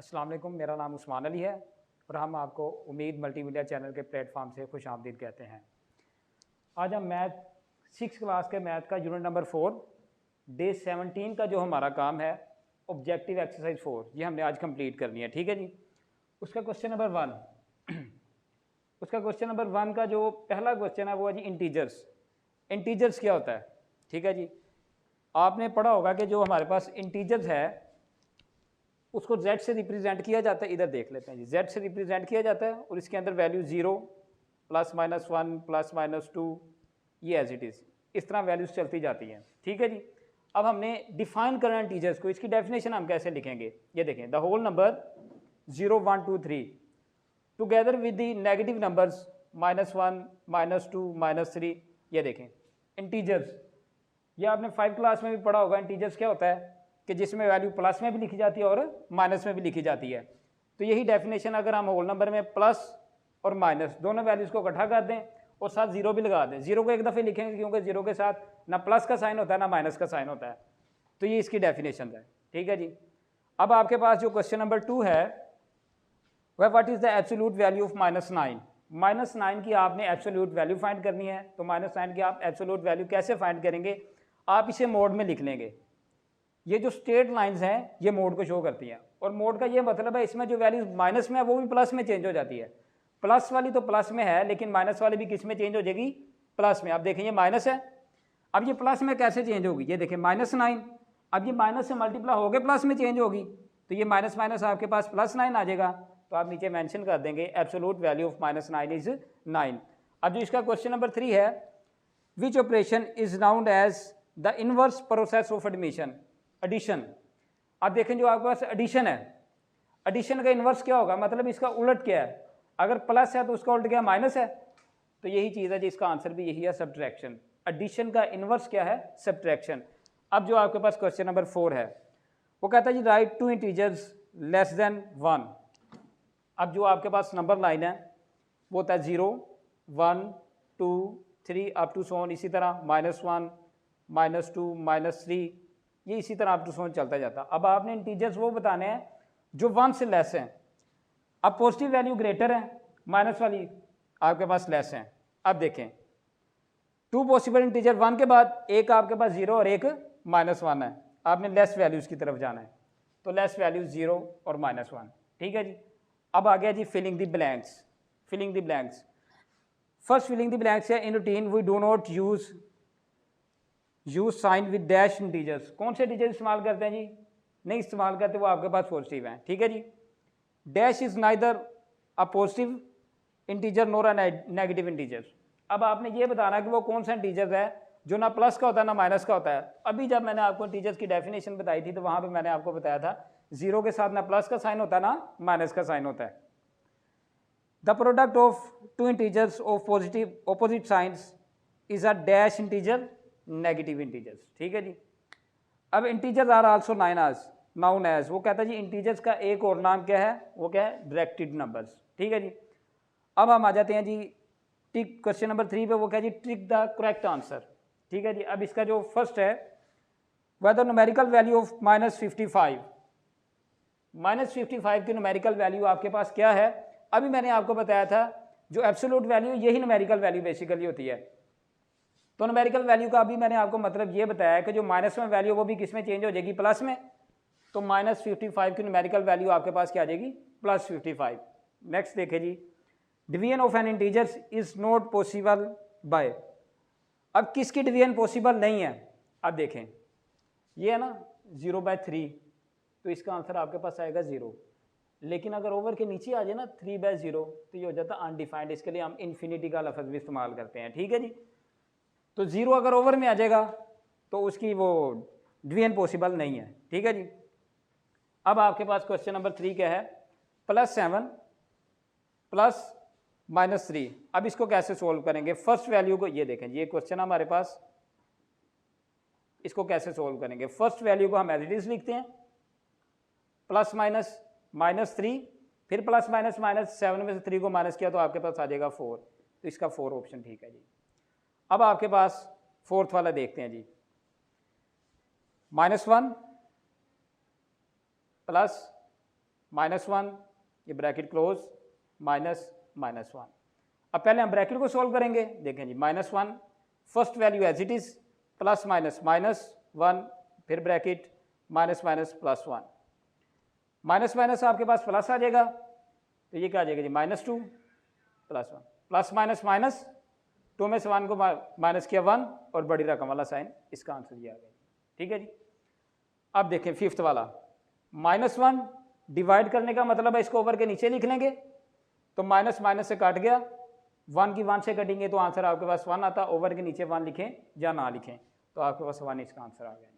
अस्सलाम वालेकुम, मेरा नाम उस्मान अली है और हम आपको उम्मीद मल्टीमीडिया चैनल के प्लेटफॉर्म से खुश आमदीद कहते हैं। आज हम मैथ 6 क्लास के मैथ का यूनिट नंबर 4 डे 17 का जो हमारा काम है ऑब्जेक्टिव एक्सरसाइज 4, ये हमने आज कंप्लीट करनी है। ठीक है जी। उसका क्वेश्चन नंबर 1 का जो पहला क्वेश्चन है वो है जी इंटीजर्स। इंटीजर्स क्या होता है? ठीक है जी, आपने पढ़ा होगा कि जो हमारे पास इंटीजर्स है उसको z से रिप्रेजेंट किया जाता है। इधर देख लेते हैं जी, z से रिप्रेजेंट किया जाता है और इसके अंदर वैल्यू 0 +-1 +-2 ये एज इट इज़ इस तरह वैल्यूज चलती जाती हैं। ठीक है जी। अब हमने डिफाइन करना इंटीजर्स को, इसकी डेफिनेशन हम कैसे लिखेंगे? ये देखें, the whole number 0 1 2 3 together with the negative numbers -1 -2 -3। ये देखें इंटीजर्स, ये आपने 5 क्लास में भी पढ़ा होगा। इंटीजर्स क्या होता है कि जिसमें वैल्यू प्लस में भी लिखी जाती है और माइनस में भी लिखी जाती है। तो यही डेफिनेशन अगर हम होल नंबर में प्लस और माइनस दोनों वैल्यूज को इकट्ठा कर दें और साथ जीरो भी लगा दें। जीरो को एक दफ़े लिखेंगे क्योंकि जीरो के साथ ना प्लस का साइन होता है ना माइनस का साइन होता है। तो ये इसकी डेफिनेशन है। ठीक है जी। अब आपके पास जो क्वेश्चन नंबर 2 है वह what is the absolute value of -9। -9 की आपने एब्सोल्यूट वैल्यू फाइंड करनी है। तो -9 की आप एब्सोल्यूट वैल्यू कैसे फाइंड करेंगे? आप इसे मोड में लिख लेंगे। ये जो स्ट्रेट लाइंस हैं ये मोड को शो करती हैं और मोड का ये मतलब है इसमें जो वैल्यू माइनस में है वो भी प्लस में चेंज हो जाती है। प्लस वाली तो प्लस में है लेकिन माइनस वाली भी किस में चेंज हो जाएगी? प्लस में। अब देखें ये माइनस है, अब ये प्लस में कैसे चेंज होगी? ये देखें -9, अब ये माइनस से मल्टीप्लाई हो गए प्लस में चेंज होगी तो ये माइनस माइनस आपके पास +9 आ जाएगा। तो आप नीचे मेंशन कर देंगे एब्सोल्यूट वैल्यू ऑफ -9 इज 9। अब जो इसका क्वेश्चन नंबर 3 है, which operation is known as the inverse process of addition. अब देखें जो आपके पास एडिशन है, एडिशन का इन्वर्स क्या होगा? मतलब इसका उलट क्या है? अगर प्लस है तो उसका उलट क्या? माइनस है। तो यही चीज़ है जिसका आंसर भी यही है, सब्ट्रैक्शन। एडिशन का इन्वर्स क्या है? सब्ट्रैक्शन। अब जो आपके पास क्वेश्चन नंबर 4 है वो कहता है जी राइट 2 इंटीजर्स लेस देन 1। अब जो आपके पास नंबर लाइन है वो होता है 0 1 2 3 अप टू सो ऑन, इसी तरह -1 -2 -3 ये इसी तरह अप टू सो ऑन चलता जाता। अब आपने इंटीजर्स वो बताने हैं जो 1 से लेस हैं। अब पॉजिटिव वैल्यू ग्रेटर है, माइनस वाली आपके पास लेस है। अब देखें 2 पॉसिबल इंटीजर 1 के बाद एक आपके पास 0 और एक -1 है। आपने लेस वैल्यूज की तरफ जाना है तो लेस वैल्यू 0 और -1। ठीक है जी। अब आ गया जी filling the blanks. Filling the blanks, first filling the blanks है in routine we do not use sign with dash integers. कौन से इंटीजर इस्तेमाल करते हैं जी? नहीं इस्तेमाल करते, वो आपके पास पॉजिटिव हैं। ठीक है जी। Dash is neither a positive integer nor a negative integer. अब आपने ये बताना कि वो कौन सा इंटीजर है जो ना प्लस का होता है ना माइनस का होता है। अभी जब मैंने आपको इंटीजर्स की डेफिनेशन बताई थी तो वहां पे मैंने आपको बताया था 0 के साथ ना प्लस का साइन होता है ना माइनस का साइन होता है। The product of 2 integers of positive opposite signs is a dash integer negative integers. ठीक है जी। अब integers are also known as, वो कहता है जी इंटीजर्स का एक और नाम क्या है? वो क्या है? Directed numbers. ठीक है जी। अब हम आ जाते हैं जी टिक क्वेश्चन नंबर 3 पे। वो क्या जी? Trick the correct answer. ठीक है जी। अब इसका जो फर्स्ट है वेदर न्यूमेरिकल वैल्यू ऑफ -55, -55 की न्यूमेरिकल वैल्यू आपके पास क्या है? अभी मैंने आपको बताया था जो एब्सोल्यूट वैल्यू यही न्यूमेरिकल वैल्यू बेसिकली होती है। तो न्यूमेरिकल वैल्यू का अभी मैंने आपको मतलब ये बताया कि जो माइनस में वैल्यू वो भी किस में चेंज हो जाएगी? प्लस में। तो -55 की न्यूमेरिकल वैल्यू आपके पास क्या आ जाएगी? +55। नेक्स्ट देखे जी, division of an integers is not possible by. अब किसकी डिवीजन पॉसिबल नहीं है? अब देखें ये है ना 0/3, तो इसका आंसर आपके पास आएगा 0। लेकिन अगर ओवर के नीचे आ जाए ना 3/0 तो ये हो जाता है अनडिफाइंड। इसके लिए हम इन्फिनिटी का लफ्ज़ भी इस्तेमाल करते हैं। ठीक है जी। तो 0 अगर ओवर में आ जाएगा तो उसकी वो डिवीजन पॉसिबल नहीं है। ठीक है जी। अब आपके पास क्वेश्चन नंबर 3 क्या है? +7 + -3। अब इसको कैसे सोल्व करेंगे? फर्स्ट वैल्यू को ये देखें, ये क्वेश्चन हमारे पास, इसको कैसे सोल्व करेंगे? फर्स्ट वैल्यू को हम एज इट इज लिखते हैं +-3, फिर +-7 में से 3 को माइनस किया तो आपके पास आ जाएगा 4। तो इसका 4 ऑप्शन ठीक है जी। अब आपके पास फोर्थ वाला देखते हैं जी, -1 + -1, ये ब्रैकेट क्लोज, -1। अब पहले हम ब्रैकेट को सॉल्व करेंगे। देखें जी, -1 first value as it is, plus minus -1, फिर ब्रैकेट -+1, माइनस माइनस आपके पास प्लस आ जाएगा, तो ये क्या आ जाएगा जी, -2 +1, प्लस माइनस माइनस, 2 में से 1 को माइनस किया 1 और बड़ी रकम वाला साइन, इसका आंसर ये आ गया। ठीक है जी। अब देखें फिफ्थ वाला, -1 डिवाइड करने का मतलब है इसको ओवर के नीचे लिख लेंगे, तो माइनस माइनस से काट गया, 1 की 1 से कटेंगे तो आंसर आपके पास 1 आता। ओवर के नीचे 1 लिखें या ना लिखें तो आपके पास 1 इसका आंसर आ गया।